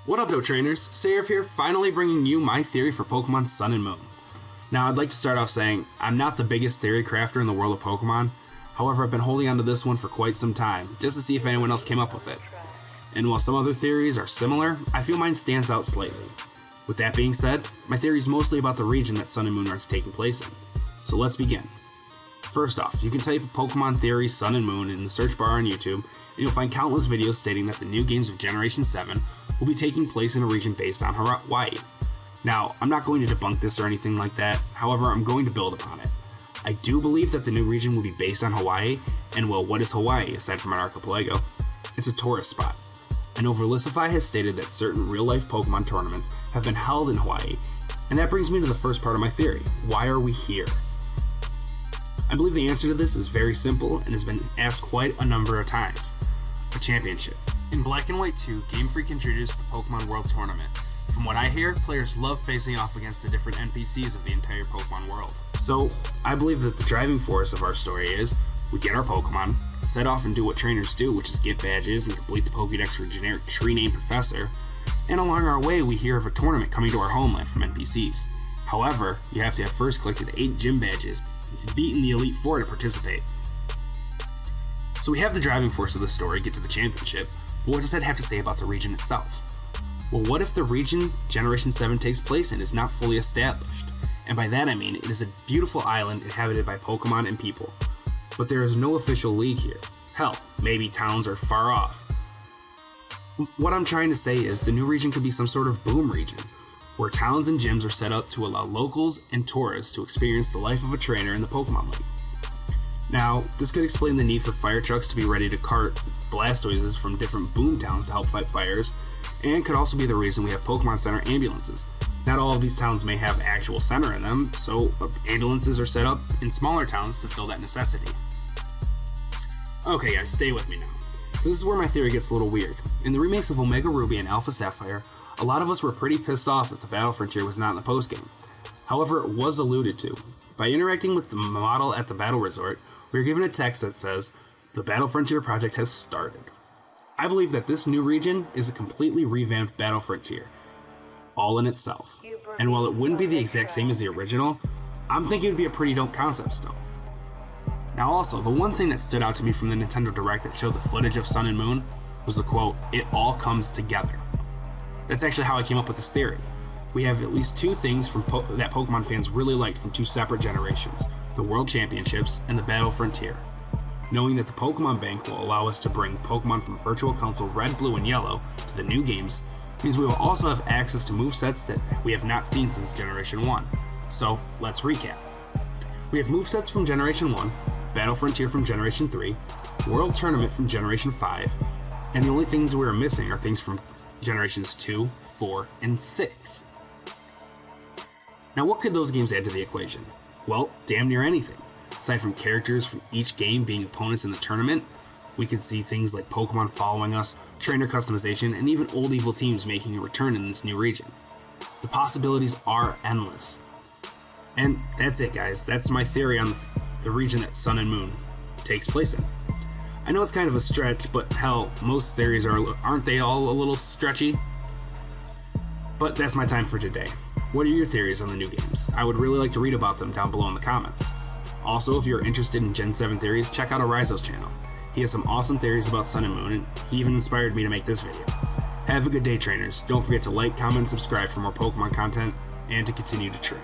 What up, though, trainers? Sariph here, finally bringing you my theory for Pokemon Sun and Moon. Now, I'd like to start off saying, I'm not the biggest theory crafter in the world of Pokemon. However, I've been holding on to this one for quite some time, just to see if anyone else came up with it. And while some other theories are similar, I feel mine stands out slightly. With that being said, my theory is mostly about the region that Sun and Moon are taking place in. So let's begin. First off, you can type Pokemon Theory Sun and Moon in the search bar on YouTube, and you'll find countless videos stating that the new games of Generation 7 will be taking place in a region based on Hawaii. Now, I'm not going to debunk this or anything like that, however, I'm going to build upon it. I do believe that the new region will be based on Hawaii, and well, what is Hawaii aside from an archipelago? It's a tourist spot. And Overlicify has stated that certain real-life Pokemon tournaments have been held in Hawaii, and that brings me to the first part of my theory. Why are we here? I believe the answer to this is very simple and has been asked quite a number of times. A championship. In Black and White 2, Game Freak introduced the Pokemon World Tournament. From what I hear, players love facing off against the different NPCs of the entire Pokemon world. So, I believe that the driving force of our story is, we get our Pokemon, set off and do what trainers do, which is get badges and complete the Pokédex for a generic tree-named professor, and along our way we hear of a tournament coming to our homeland from NPCs. However, you have to have first collected 8 gym badges to beat in the Elite Four to participate. So we have the driving force of the story, get to the championship, but what does that have to say about the region itself? Well, what if the region Generation 7 takes place in is not fully established? And by that I mean it is a beautiful island inhabited by Pokemon and people, but there is no official league here. Hell, maybe towns are far off. What I'm trying to say is the new region could be some sort of boom region, where towns and gyms are set up to allow locals and tourists to experience the life of a trainer in the Pokemon League. Now, this could explain the need for fire trucks to be ready to cart Blastoises from different boom towns to help fight fires, and could also be the reason we have Pokemon Center ambulances. Not all of these towns may have actual center in them, so ambulances are set up in smaller towns to fill that necessity. Okay guys, stay with me now. This is where my theory gets a little weird. In the remakes of Omega Ruby and Alpha Sapphire, a lot of us were pretty pissed off that the Battle Frontier was not in the postgame. However, it was alluded to. By interacting with the model at the Battle Resort, we are given a text that says, "The Battle Frontier project has started." I believe that this new region is a completely revamped Battle Frontier, all in itself. And while it wouldn't be the exact same as the original, I'm thinking it would be a pretty dope concept still. Now also, the one thing that stood out to me from the Nintendo Direct that showed the footage of Sun and Moon was the quote, "It all comes together." That's actually how I came up with this theory. We have at least 2 things from that Pokemon fans really liked from 2 separate generations, the World Championships and the Battle Frontier. Knowing that the Pokemon Bank will allow us to bring Pokemon from Virtual Console Red, Blue, and Yellow to the new games means we will also have access to movesets that we have not seen since Generation 1. So, let's recap. We have movesets from Generation 1, Battle Frontier from Generation 3, World Tournament from Generation 5, and the only things we are missing are things from Generations 2, 4, and 6. Now what could those games add to the equation? Well, damn near anything. Aside from characters from each game being opponents in the tournament, we could see things like Pokemon following us, trainer customization, and even old evil teams making a return in this new region. The possibilities are endless. And that's it guys, that's my theory on the region that Sun and Moon takes place in. I know it's kind of a stretch, but hell, most theories aren't they all a little stretchy? But that's my time for today. What are your theories on the new games? I would really like to read about them down below in the comments. Also, if you're interested in Gen 7 theories, check out Erizo's channel. He has some awesome theories about Sun and Moon, and he even inspired me to make this video. Have a good day, trainers. Don't forget to like, comment, and subscribe for more Pokemon content, and to continue to train.